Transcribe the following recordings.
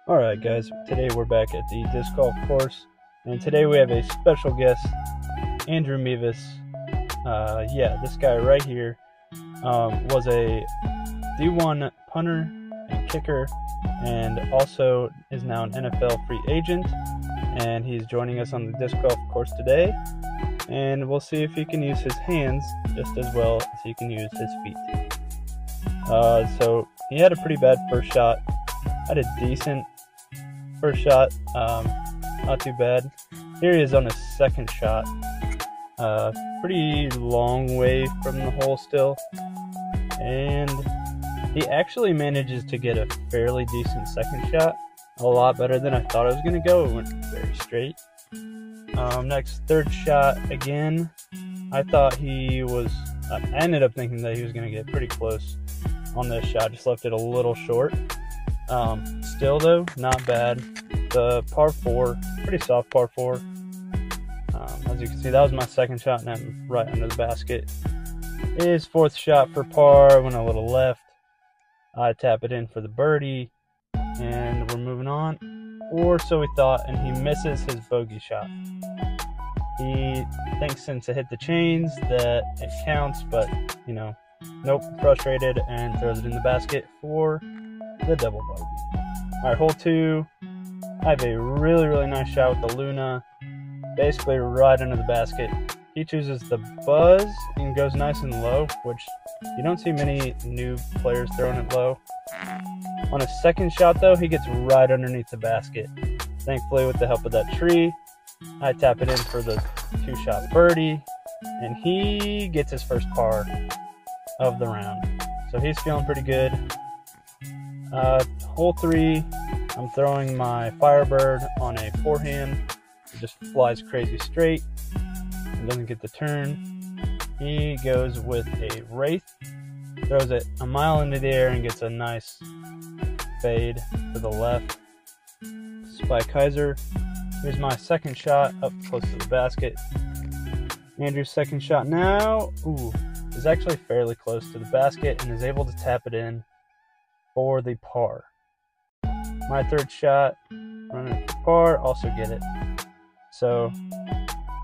Alright guys, today we're back at the disc golf course, and today we have a special guest, Andrew Mevis. This guy right here was a D1 punter and kicker, and also is now an NFL free agent, and he's joining us on the disc golf course today, and we'll see if he can use his hands just as well as he can use his feet. So he had a pretty bad first shot. Had a decent first shot, not too bad. Here he is on his second shot. Pretty long way from the hole still, and he actually manages to get a fairly decent second shot, a lot better than I thought it was going to go. It went very straight. Next, third shot again. I ended up thinking that he was going to get pretty close on this shot, just left it a little short. Still though, not bad. The par 4, pretty soft par 4. As you can see, that was my second shot, and I'm right under the basket. His fourth shot for par went a little left. I tap it in for the birdie, and we're moving on, or so we thought, and he misses his bogey shot. He thinks since it hit the chains that it counts, but nope, frustrated, and throws it in the basket for the double bogey. Alright, hole 2. I have a really nice shot with the Luna, basically right under the basket. He chooses the buzz and goes nice and low, which you don't see many new players throwing it low. On his second shot though, he gets right underneath the basket. Thankfully, with the help of that tree, I tap it in for the 2-shot birdie, and he gets his first par of the round. So he's feeling pretty good. Hole 3, I'm throwing my Firebird on a forehand. It just flies crazy straight and doesn't get the turn. He goes with a Wraith, throws it a mile into the air and gets a nice fade to the left. Spike Kaiser. Here's my second shot up close to the basket. Andrew's second shot now is actually fairly close to the basket and is able to tap it in for the par. My third shot, running for par, also get it. So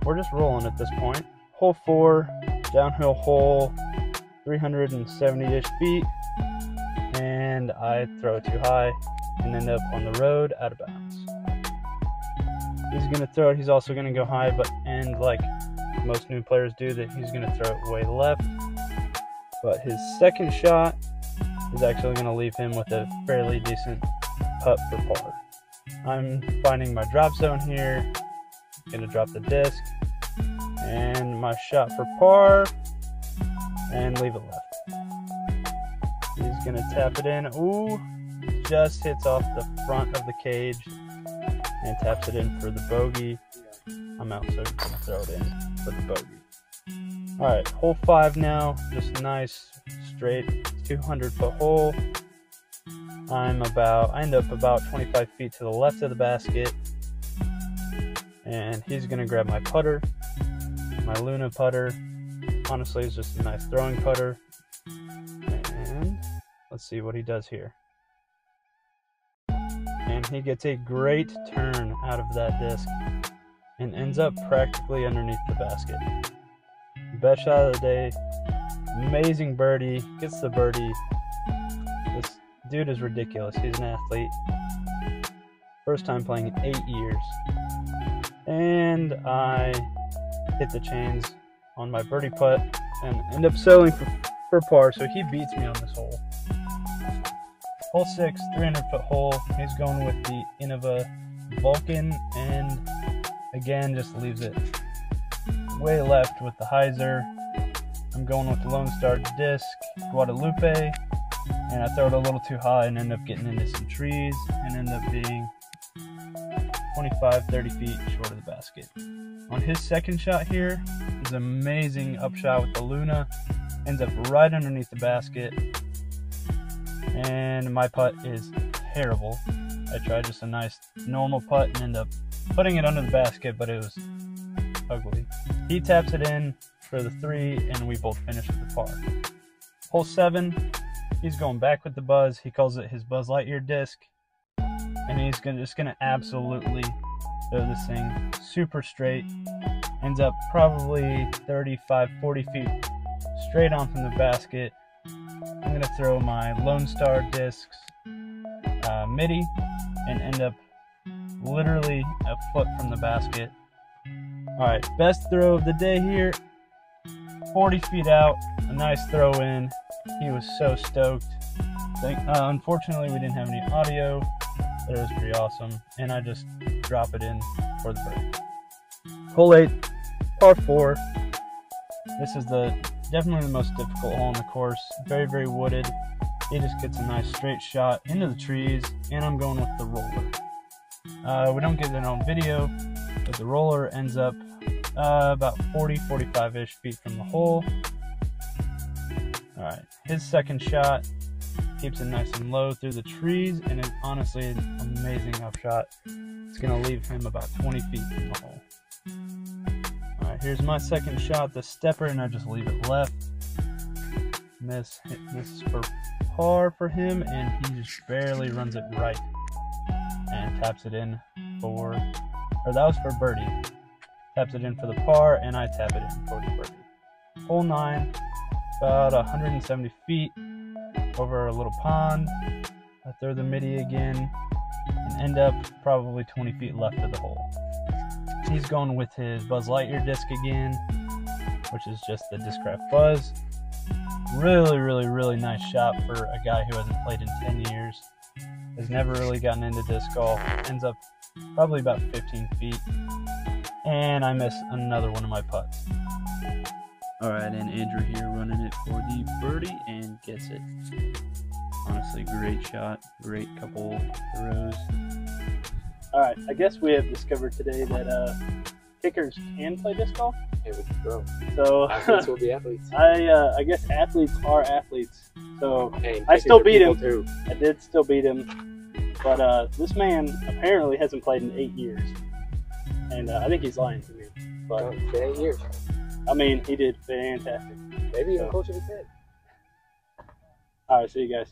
we're just rolling at this point. Hole 4, downhill hole, 370-ish feet, and I throw it too high and end up on the road out of bounds. He's going to throw it. He's also going to go high, and like most new players do, that he's going to throw it way left. But his second shot is actually going to leave him with a fairly decent putt for par. I'm finding my drop zone here. Going to drop the disc, and my shot for par, and leave it left. He's going to tap it in. Just hits off the front of the cage and taps it in for the bogey. I'm also going to throw it in for the bogey. Alright, hole 5 now. Just nice, straight 200-foot hole. I end up about 25 feet to the left of the basket, and he's going to grab my putter, my Luna putter. Honestly, it's just a nice throwing putter, and let's see what he does here. And he gets a great turn out of that disc and ends up practically underneath the basket. Best shot of the day. Amazing birdie. Gets the birdie. This dude is ridiculous. He's an athlete. First time playing in 8 years. And I hit the chains on my birdie putt and end up settling for par, so he beats me on this hole. Hole 6, 300-foot hole. He's going with the Innova Vulcan, and again just leaves it way left with the hyzer. I'm going with the Lone Star disc, Guadalupe, and I throw it a little too high and end up getting into some trees and end up being 25-30 feet short of the basket. On his second shot here is an amazing upshot with the Luna, ends up right underneath the basket, and my putt is terrible. I tried just a nice normal putt and end up putting it under the basket, but it was ugly. He taps it in for the 3, and we both finish with the par. Hole 7, he's going back with the buzz. He calls it his Buzz Lightyear disc, and he's just gonna absolutely throw this thing super straight. Ends up probably 35-40 feet straight on from the basket. I'm gonna throw my Lone Star discs midi and end up literally a foot from the basket. Alright, best throw of the day here. 40 feet out, a nice throw in. He was so stoked. Unfortunately, we didn't have any audio, but it was pretty awesome. And I just drop it in for the birdie. Hole 8, par 4. This is definitely the most difficult hole in the course. Very, very wooded. He just gets a nice straight shot into the trees, and I'm going with the roller. We don't get it on video, but the roller ends up about 40-45-ish feet from the hole. Alright, his second shot keeps it nice and low through the trees, and it's honestly an amazing upshot. It's going to leave him about 20 feet from the hole. Alright, here's my second shot, the stepper, and I just leave it left. This is for par for him, and he just barely runs it right and taps it in for, or that was for birdie. Taps it in for the par, and I tap it in for the birdie. Hole 9, about 170 feet over a little pond. I throw the midi again and end up probably 20 feet left of the hole. He's going with his Buzz Lightyear disc again, which is just the Discraft Buzz. Really, really, really nice shot for a guy who hasn't played in 10 years. Has never really gotten into disc golf. Ends up probably about 15 feet. And I miss another one of my putts. Alright, and Andrew here running it for the birdie and gets it. Honestly, great shot. Great couple throws. Alright, I guess we have discovered today that kickers can play disc golf. Hey, we can throw. So athletes will be athletes. I guess athletes are athletes. So Hey, I still beat him. Too. I did still beat him. But this man apparently hasn't played in 8 years. And I think he's lying to me. But Oh, it's been 8 years. I mean, he did fantastic. Maybe even closer to 10. Alright, see you guys.